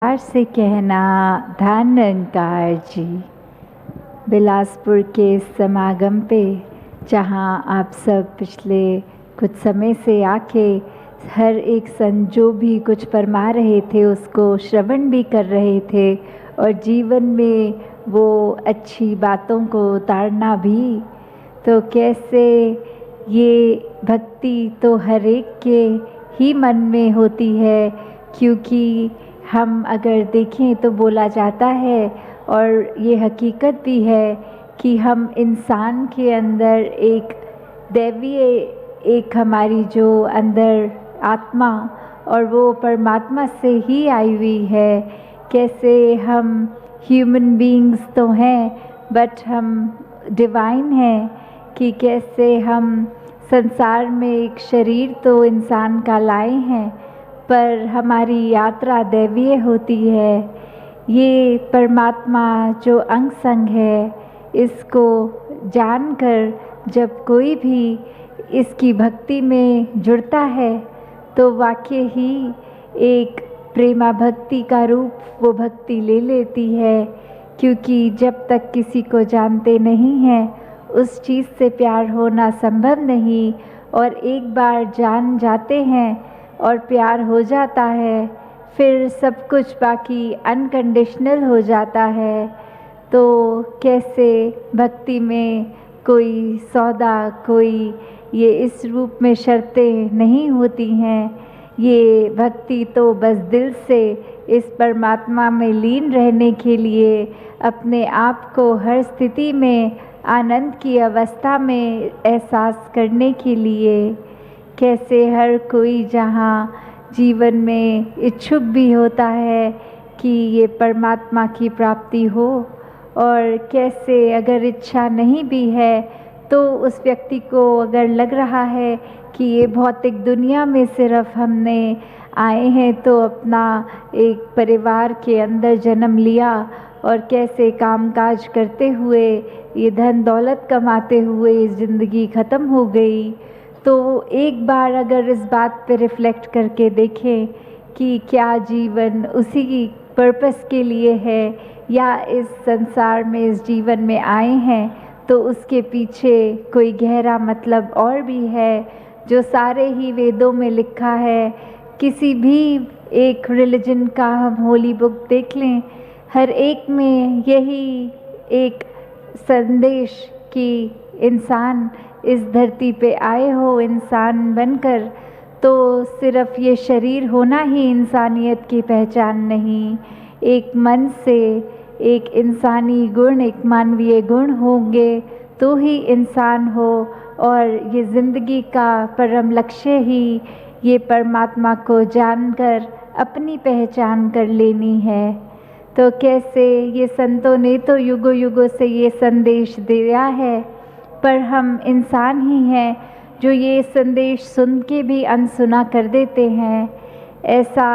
प्यार से कहना धन निरंकार जी। बिलासपुर के समागम पे जहाँ आप सब पिछले कुछ समय से आके हर एक संत जो भी कुछ फरमा रहे थे उसको श्रवण भी कर रहे थे और जीवन में वो अच्छी बातों को उतारना भी, तो कैसे ये भक्ति तो हर एक के ही मन में होती है। क्योंकि हम अगर देखें तो बोला जाता है और ये हकीकत भी है कि हम इंसान के अंदर एक दैवीय एक हमारी जो अंदर आत्मा और वो परमात्मा से ही आई हुई है। कैसे हम ह्यूमन बीइंग्स तो हैं बट हम डिवाइन हैं, कि कैसे हम संसार में एक शरीर तो इंसान का लाए हैं पर हमारी यात्रा दैवीय होती है। ये परमात्मा जो अंग संग है, इसको जानकर जब कोई भी इसकी भक्ति में जुड़ता है तो वाकई ही एक प्रेमा भक्ति का रूप वो भक्ति ले लेती है। क्योंकि जब तक किसी को जानते नहीं हैं उस चीज़ से प्यार होना संभव नहीं, और एक बार जान जाते हैं और प्यार हो जाता है फिर सब कुछ बाकी अनकंडीशनल हो जाता है। तो कैसे भक्ति में कोई सौदा, कोई ये इस रूप में शर्तें नहीं होती हैं। ये भक्ति तो बस दिल से इस परमात्मा में लीन रहने के लिए, अपने आप को हर स्थिति में आनंद की अवस्था में एहसास करने के लिए। कैसे हर कोई जहाँ जीवन में इच्छुक भी होता है कि ये परमात्मा की प्राप्ति हो, और कैसे अगर इच्छा नहीं भी है तो उस व्यक्ति को अगर लग रहा है कि ये भौतिक दुनिया में सिर्फ हमने आए हैं तो अपना एक परिवार के अंदर जन्म लिया और कैसे कामकाज करते हुए ये धन दौलत कमाते हुए ज़िंदगी ख़त्म हो गई, तो एक बार अगर इस बात पे रिफ़्लेक्ट करके देखें कि क्या जीवन उसी की पर्पस के लिए है या इस संसार में इस जीवन में आए हैं तो उसके पीछे कोई गहरा मतलब और भी है जो सारे ही वेदों में लिखा है। किसी भी एक रिलीजन का हम होली बुक देख लें, हर एक में यही एक संदेश कि इंसान इस धरती पे आए हो इंसान बनकर, तो सिर्फ ये शरीर होना ही इंसानियत की पहचान नहीं। एक मन से एक इंसानी गुण, एक मानवीय गुण होंगे तो ही इंसान हो, और ये ज़िंदगी का परम लक्ष्य ही ये परमात्मा को जानकर अपनी पहचान कर लेनी है। तो कैसे ये संतों ने तो युगों युगों से ये संदेश दिया है, पर हम इंसान ही हैं जो ये संदेश सुन के भी अनसुना कर देते हैं। ऐसा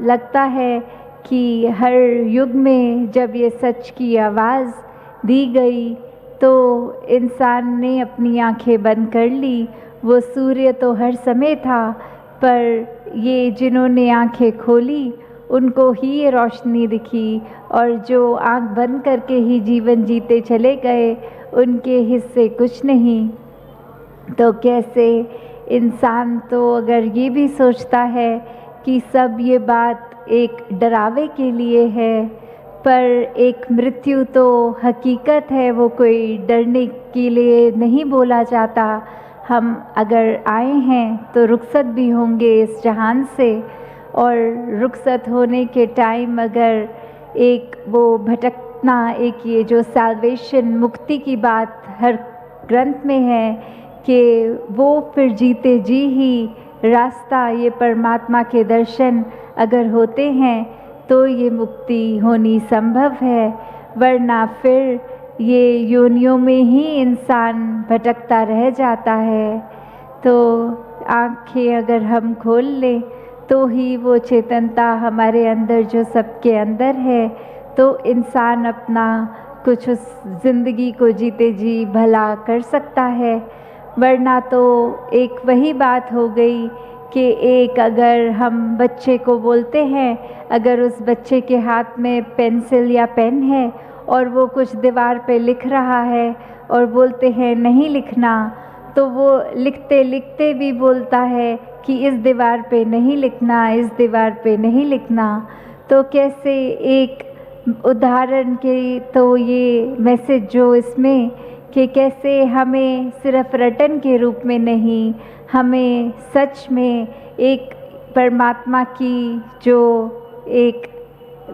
लगता है कि हर युग में जब ये सच की आवाज़ दी गई तो इंसान ने अपनी आंखें बंद कर ली। वो सूर्य तो हर समय था, पर ये जिन्होंने आंखें खोली उनको ही ये रोशनी दिखी, और जो आंख बंद करके ही जीवन जीते चले गए उनके हिस्से कुछ नहीं। तो कैसे इंसान तो अगर ये भी सोचता है कि सब ये बात एक डरावे के लिए है, पर एक मृत्यु तो हकीकत है, वो कोई डरने के लिए नहीं बोला जाता। हम अगर आए हैं तो रुखसत भी होंगे इस जहान से, और रुखसत होने के टाइम अगर एक वो भटकना, एक ये जो सैल्वेशन मुक्ति की बात हर ग्रंथ में है कि वो फिर जीते जी ही रास्ता, ये परमात्मा के दर्शन अगर होते हैं तो ये मुक्ति होनी संभव है, वरना फिर ये योनियों में ही इंसान भटकता रह जाता है। तो आँखें अगर हम खोल लें तो ही वो चेतनता हमारे अंदर जो सबके अंदर है, तो इंसान अपना कुछ उस ज़िंदगी को जीते जी भला कर सकता है। वरना तो एक वही बात हो गई कि एक अगर हम बच्चे को बोलते हैं, अगर उस बच्चे के हाथ में पेंसिल या पेन है और वो कुछ दीवार पे लिख रहा है और बोलते हैं नहीं लिखना, तो वो लिखते लिखते भी बोलता है कि इस दीवार पे नहीं लिखना, इस दीवार पे नहीं लिखना। तो कैसे एक उदाहरण के तो ये मैसेज जो इसमें कि कैसे हमें सिर्फ रटन के रूप में नहीं, हमें सच में एक परमात्मा की जो एक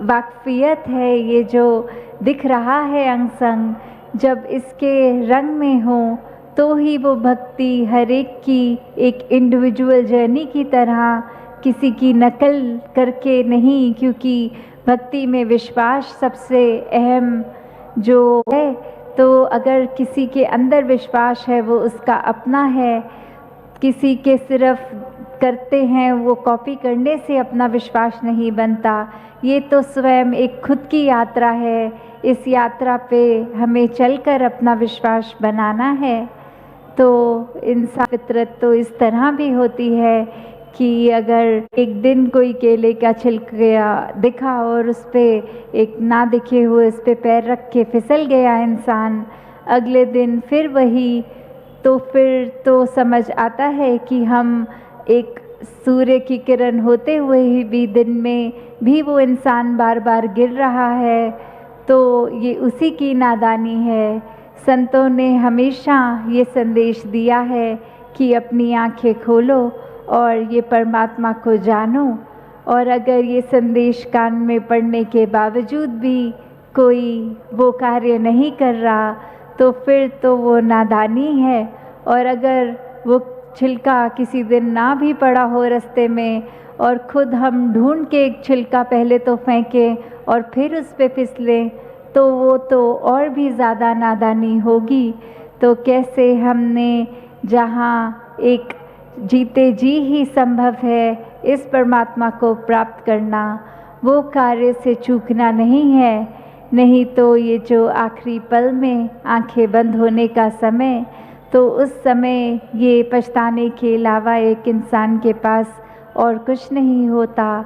वाकफियत है, ये जो दिख रहा है अंग संग, जब इसके रंग में हो तो ही वो भक्ति हर एक की एक इंडिविजुअल जर्नी की तरह, किसी की नकल करके नहीं, क्योंकि भक्ति में विश्वास सबसे अहम जो है। तो अगर किसी के अंदर विश्वास है वो उसका अपना है, किसी के सिर्फ करते हैं वो कॉपी करने से अपना विश्वास नहीं बनता। ये तो स्वयं एक खुद की यात्रा है, इस यात्रा पे हमें चलकर अपना विश्वास बनाना है। तो इंसान फितरत तो इस तरह भी होती है कि अगर एक दिन कोई केले का छिलका दिखा और उस पर एक ना दिखे हुए उस पर पैर रख के फिसल गया इंसान, अगले दिन फिर वही, तो फिर तो समझ आता है कि हम एक सूर्य की किरण होते हुए ही भी दिन में भी वो इंसान बार बार गिर रहा है, तो ये उसी की नादानी है। संतों ने हमेशा ये संदेश दिया है कि अपनी आंखें खोलो और ये परमात्मा को जानो, और अगर ये संदेश कान में पड़ने के बावजूद भी कोई वो कार्य नहीं कर रहा तो फिर तो वो नादानी है। और अगर वो छिलका किसी दिन ना भी पड़ा हो रास्ते में और ख़ुद हम ढूंढ के एक छिलका पहले तो फेंकें और फिर उस पे फिसलें, तो वो तो और भी ज़्यादा नादानी होगी। तो कैसे हमने जहाँ एक जीते जी ही संभव है इस परमात्मा को प्राप्त करना, वो कार्य से चूकना नहीं है। नहीं तो ये जो आखिरी पल में आंखें बंद होने का समय, तो उस समय ये पछताने के अलावा एक इंसान के पास और कुछ नहीं होता।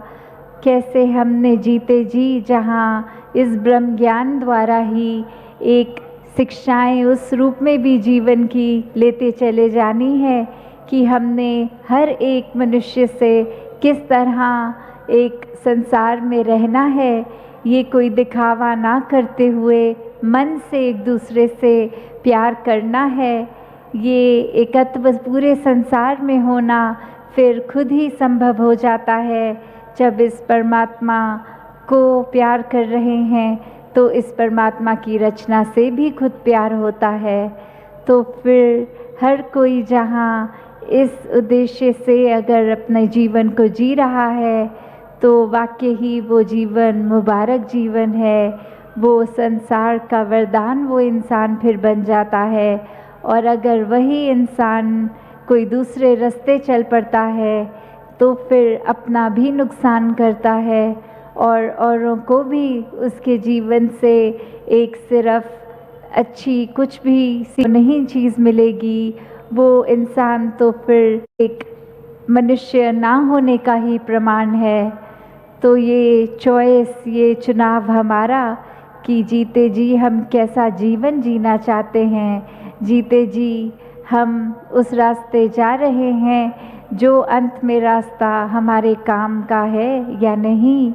कैसे हमने जीते जी जहाँ इस ब्रह्म ज्ञान द्वारा ही एक शिक्षाएं उस रूप में भी जीवन की लेते चले जानी है कि हमने हर एक मनुष्य से किस तरह एक संसार में रहना है, ये कोई दिखावा ना करते हुए मन से एक दूसरे से प्यार करना है। ये एकत्व पूरे संसार में होना फिर खुद ही संभव हो जाता है जब इस परमात्मा को प्यार कर रहे हैं, तो इस परमात्मा की रचना से भी खुद प्यार होता है। तो फिर हर कोई जहाँ इस उद्देश्य से अगर अपने जीवन को जी रहा है तो वाकई ही वो जीवन मुबारक जीवन है, वो संसार का वरदान वो इंसान फिर बन जाता है। और अगर वही इंसान कोई दूसरे रास्ते चल पड़ता है तो फिर अपना भी नुकसान करता है और औरों को भी उसके जीवन से एक सिर्फ अच्छी कुछ भी नहीं चीज़ मिलेगी। वो इंसान तो फिर एक मनुष्य ना होने का ही प्रमाण है। तो ये चॉइस, ये चुनाव हमारा कि जीते जी हम कैसा जीवन जीना चाहते हैं, जीते जी हम उस रास्ते जा रहे हैं जो अंत में रास्ता हमारे काम का है या नहीं।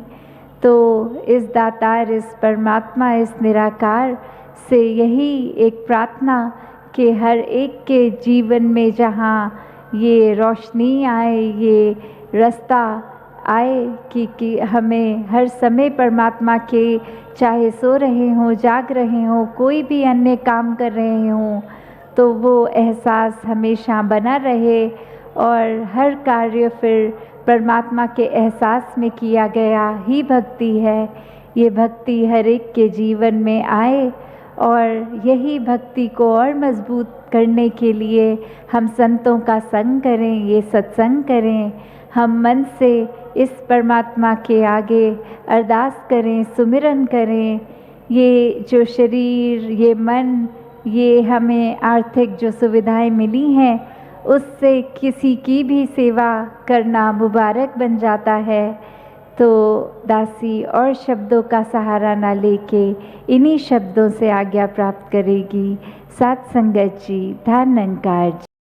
तो इस दातार, इस परमात्मा, इस निराकार से यही एक प्रार्थना कि हर एक के जीवन में जहाँ ये रोशनी आए, ये रास्ता आए कि हमें हर समय परमात्मा के, चाहे सो रहे हों, जाग रहे हों, कोई भी अन्य काम कर रहे हों, तो वो एहसास हमेशा बना रहे और हर कार्य फिर परमात्मा के एहसास में किया गया ही भक्ति है। ये भक्ति हर एक के जीवन में आए और यही भक्ति को और मजबूत करने के लिए हम संतों का संग करें, ये सत्संग करें, हम मन से इस परमात्मा के आगे अरदास करें, सुमिरन करें। ये जो शरीर, ये मन, ये हमें आर्थिक जो सुविधाएं मिली हैं उससे किसी की भी सेवा करना मुबारक बन जाता है। तो दासी और शब्दों का सहारा ना लेके इन्हीं शब्दों से आज्ञा प्राप्त करेगी। सात संगत जी, धन निरंकार जी।